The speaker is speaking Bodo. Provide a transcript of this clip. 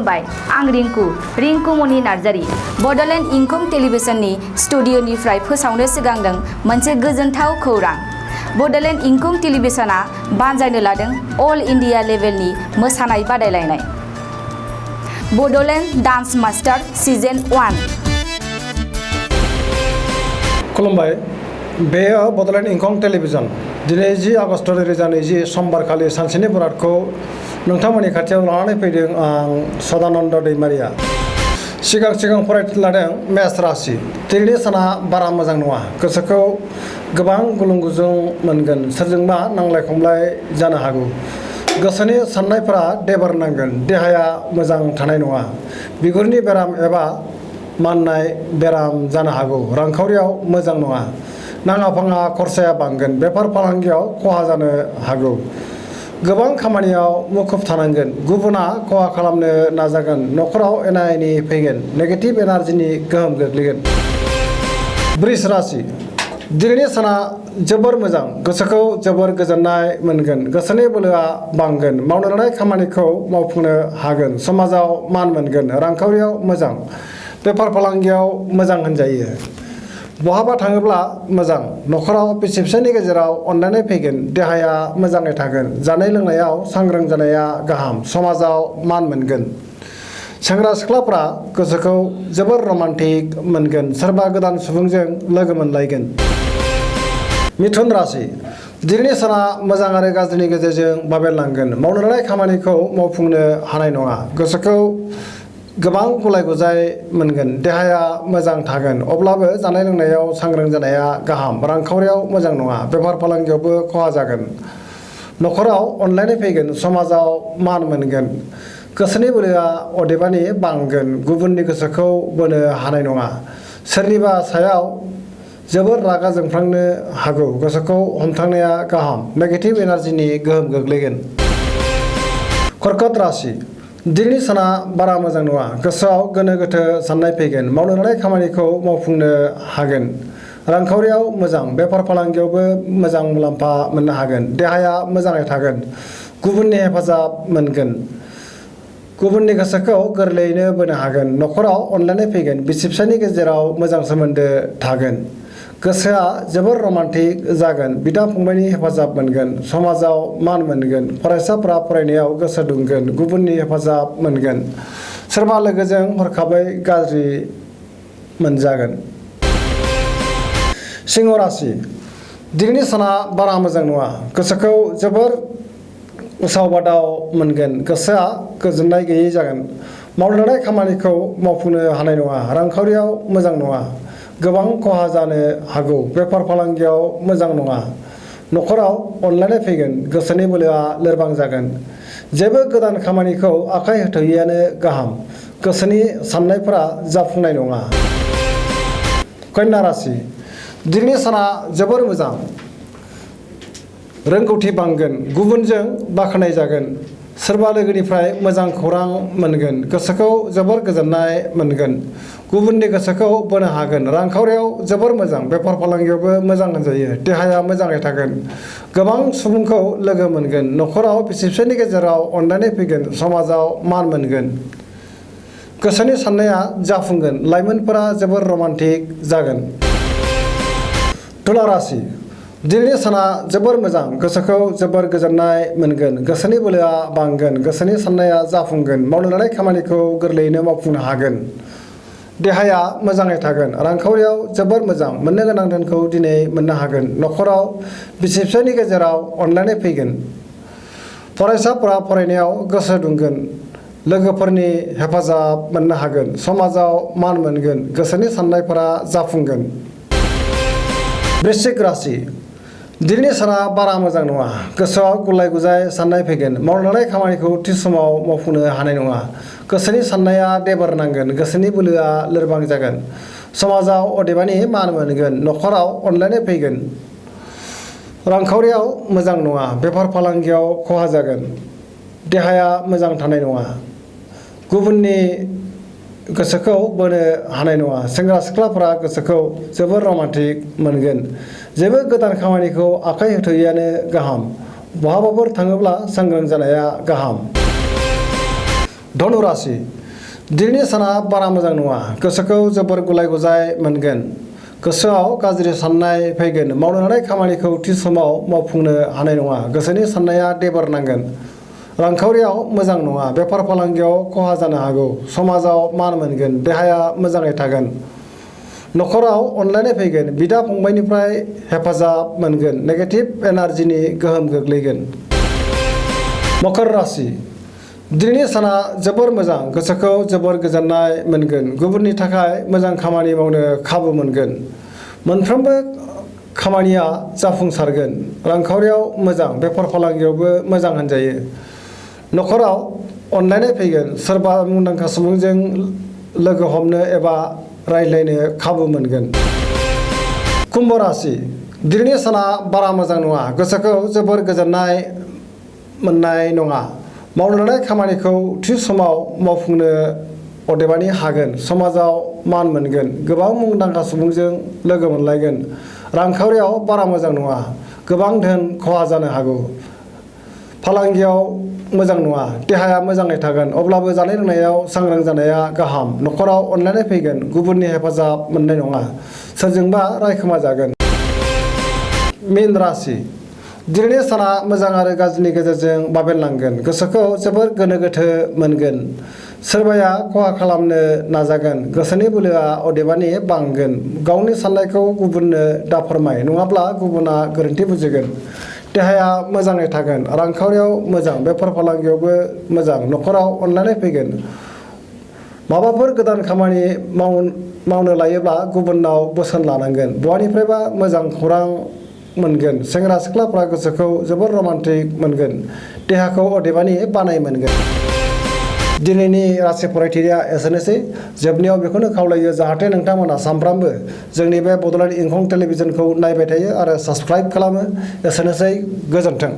खुलुमबाय आं रिंकु मनि नार्जारी बडलेण्ड इंखं टेलिभिजननि स्टुडिअनिफ्राय फोसावनो सिगांदों मोनसे गोजोनथाव खौरां। बडलेण्ड इंखं टेलिभिजना बानजायनो लादों अल इंडिया लेभेलनि मोसानाय बादायलायनाय बडलेण्ड डान्स मास्टार सीजन 1। खुलुमबाय, बेयो बडलेण्ड इंखं टेलिभिजन। दिनै 10 आगस्ट 2020 समबार खालि सानसेनि बरादखौ नोंथांमोननि खाथियाव लानानै फैदों आं सदानन्द दैमारिया। सिगां फरायनो लादों मेष राशि। दिनैनि साना बारा मोजां नङा, गोसोखौ गोबां गुलुं गुजुं मोनगोन, सोरजोंबा नांलाय खमलाय जानो हागौ। गोसोनि साननायफोरा देबार नांगोन, देहाया मोजां थानाय नङा, बिगुरनि बेराम एबा माननाय बेराम जानो हागौ। रांखावरियाव मोजां नङा, नाङा फाङा खरसाया बांगोन, बेफार फालांगियाव खहा जानो हागौ। गोबां खामानियाव मुखुब थानांगोन, गुबुना खहा खालामनो नाजागोन, न'खराव एना एनि फैगोन, नेगेटिभ एनार्जिनि गोहोम गोग्लैगोन। वृष राशि। दिनैनि साना जोबोर मोजां, गोसोखौ जोबोर गोजोननाय मोनगोन, गोसोनि बोलोआ बांगोन, मावनो लानाय खामानिखौ मावफुंनो हागोन, समाजाव मान मोनगोन, रांखावरियाव मोजां, बेफार फालांगियाव मोजां होनजायो। बहाबा थाङोब्ला मोजां, न'खराव बिसि फिसायनि गेजेराव अनलायनाय फैगोन, देहाया मोजाङै थागोन, जानाय लोंनायाव सांग्रां जानाया गाहाम, समाजाव मान मोनगोन। सेंग्रा सिख्लाफ्रा गोसोखौ जोबोर रमान्टिक मोनगोन, सोरबा गोदान सुबुंजों लोगो मोनलायगोन। मिथुन राशि। दिनैनि साना मोजां आरो गाज्रिनि गेजेरजों बाबेरलांगोन, मावनो लानाय खामानिखौ मावफुंनो हानाय नङा, गोसोखौ गोबां गुलाय गुजाय मोनगोन, देहाया मोजां थागोन, अब्लाबो जानाय लोंनायाव सांग्रां जानाया गाहाम, रांखावरियाव मोजां नङा, बेफार फालांगियावबो खहा जागोन, न'खराव अनलायनाय फैगोन, समाजाव मान मोनगोन, गोसोनि बोलोआ अदेबानि बांगोन, गुबुननि गोसोखौ बोनो हानाय नङा, सोरनिबा सायाव जोबोर रागा जोंफ्लांनो हागौ, गोसोखौ हमथानाया गाहाम, नेगेटिभ एनार्जिनि गोहोम गोग्लैगोन। कर्कट राशि। दिनैनि साना बारा मोजां नङा, गोसोआव गोनो गोथो साननाय फैगोन, मावनो लानाय खामानिखौ मावफुंनो हागोन, रांखावरियाव मोजां, बेफार फालांगियावबो मोजां मुलाम्फा मोननो हागोन, देहाया मोजाङै थागोन, गुबुननि हेफाजाब मोनगोन, गुबुननि गोसोखौ गोरलैयैनो बोनो हागोन, न'खराव अनलायनाय फैगोन, बिसि फिसायनि गेजेराव मोजां सोमोन्दो थागोन, गोसोआ जोबोर रमान्टिक जागोन, बिदा फंबायनि हेफाजाब मोनगोन, समाजाव मान मोनगोन, फरायसाफ्रा फरायनायाव गोसो दुंगोन, गुबुननि हेफाजाब मोनगोन, सोरबा लोगोजों हरखाबै गाज्रि मोनजागोन। सिंह राशि। दिनैनि साना बारा मोजां नङा, गोसोखौ जोबोर उसाव बादाव मोनगोन, गोसोआ गोजोननाय गैयै जागोन, मावनो लानाय खामानिखौ मावफुंनो हानाय नङा, रांखावरियाव मोजां नङा, गोबां खहा जानो हागौ, बेफार फालांगियाव मोजां नङा, न'खराव अनलायनाय फैगोन, गोसोनि बोलोआ लोरबां जागोन, जेबो गोदान खामानिखौ आखाइ होथ'यैआनो गाहाम, गोसोनि साननायफोरा जाफुंनाय नङा। कन्या राशि। दिनैनि साना जोबोर मोजां, रोंगौथि बांगोन, गुबुनजों बाख्नाय जागोन, सोरबा लोगोनिफ्राय मोजां खौरां मोनगोन, गोसोखौ जोबोर गोजोननाय मोनगोन, गुबुननि गोसोखौ बोनो हागोन, रांखावरियाव जोबोर मोजां, बेफार फालांगियावबो मोजां होनजायो, देहाया मोजाङै थागोन, गोबां सुबुंखौ लोगो मोनगोन, न'खराव बिसि फिसायनि गेजेराव अनलायनाय फैगोन, समाजाव मान मोनगोन, गोसोनि साननाया जाफुंगोन, लाइमोनफोरा जोबोर रमान्टिक जागोन। तुला राशि। दिनैनि साना जोबोर मोजां, गोसोखौ जोबोर गोजोननाय मोनगोन, गोसोनि बोलोआ बांगोन, गोसोनि साननाया जाफुंगोन, मावनो लानाय खामानिखौ गोरलैयैनो मावफुंनो हागोन, देहाया मोजाङै थागोन, रांखावरियाव जोबोर मोजां, मोननो गोनां धोनखौ दिनै मोननो हागोन, न'खराव बिसि फिसायनि गेजेराव अनलायनाय फैगोन, फरायसाफोरा फरायनायाव गोसो दुंगोन, लोगोफोरनि हेफाजाब मोननो हागोन, समाजाव मान मोनगोन, गोसोनि साननायफोरा जाफुंगोन। वृश्चिक राशि। दिनैनि साना बारा मोजां नङा, गोसोआव गुलाय गुजाय साननाय फैगोन, मावनो लानाय खामानिखौ थि समाव मावफुंनो हानाय नङा, गोसोनि साननाया देबार नांगोन, गोसोनि बोलोआ लोरबां जागोन, समाजाव अदेबानि मान मोनगोन, न'खराव अनलायनाय फैगोन, रांखावरियाव मोजां नङा, बेफार फालांगियाव खहा जागोन, देहाया मोजां थानाय नङा, गुबुननि गोसोखौ बोनो हानाय नङा, सेंग्रा सिख्लाफोरा गोसोखौ जोबोर रमान्टिक मोनगोन, जेबो गोदान खामानिखौ आखाइ होथ'यैआनो गाहाम, बहाबाफोर थाङोब्ला सांग्रां जानाया गाहाम। धनु राशि दिनैनि साना बारा मोजां नङा गोसोखौ जोबोर गुलाय गुजाय मोनगोन गोसोआव गाज्रि साननाय फैगोन मावनो हानाय खामानिखौ थि समाव मावफुंनो हानाय नङा गोसोनि साननाया देबार नांगोन रांखावरियाव मोजां नङा बेफार फालांगियाव खहा जानो हागौ समाजाव मान मोनगोन देहाया मोजाङै थागोन नखराव अनलायनाय फैगोन बिदा फंबायनिफ्राय हेफाजाब मोनगोन नेगेटिभ एनार्जिनि गोहोम गोग्लैगोन मकर राशि दिनैनि साना जोबोर मोजां गोसोखौ जोबोर गोजोननाय मोनगोन गुबुननि थाखाय मोजां खामानि मावनो खाबु मोनगोन मोनफ्रोमबो खामानिया जाफुंसारगोन रांखावरियाव मोजां बेफार फालांगियावबो मोजां होनजायो नखराव अनलायनाय फैगोन सोरबा मुंदांखा सुबुंजों लोगो हमनो एबा रायज्लायनो खाबु मोनगोन कुम्भ राशि दिनैनि साना बारा मोजां नङा गोसोखौ जोबोर गोजोननाय मोननाय नङा मावनो लानाय खामानिखौ थि समाव मावफुंनो अदेबानि हागोन समाजाव मान मोनगोन गोबां मुंदांखा सुबुंजों लोगो मोनलायगोन रांखावरियाव बारा मोजां नङा गोबां धोन खहा जानो हागौ फालांगियाव मोजां नङा देहाया मोजाङै थागोन अब्लाबो जानाय लोंनायाव सांग्रां जानाया गाहाम नखराव अनलायनाय फैगोन गुबुननि हेफाजाब मोननाय नङा सोरजोंबा रायखोमा जागोन मीन राशि दिनैनि साना मोजां आरो गाज्रिनि गेजेरजों बाबेनलांगोन गोसोखौ जोबोर गोनो गोथो मोनगोन सोरबाया खहा खालामनो नाजागोन गोसोनि बोलोआ अदेबानि बांगोन गावनि साननायखौ गुबुननो दाफोरमाय नङाब्ला गुबुना गोरोन्थि बुजिगोन देहाया मोजाङै थागोन रांखावरियाव मोजां बेफार फालांगियावबो मोजां नखराव अनलायनाय फैगोन माबाफोर गोदान खामानि मावनो लायोब्ला गुबुनाव बोसोन लानांगोन बहानिफ्रायबा मोजां खौरां मोनगोन सेंग्रा सिख्लाफ्रा गोसोखौ जोबोर रमान्टिक मोनगोन देहाखौ अदेबानि बानाय मोनगोन दिनैनि राशि फरायथिरिया एसेनोसै जोबनायाव बेखौनो खावलायो जाहाथे नोंथांमोना सानफ्रामबो जोंनि बे बड'लेण्ड इंखं टेलिभिजनखौ नायबाय थायो आरो साबस्क्राइब खालामो एसेनोसै गोजोन्थों।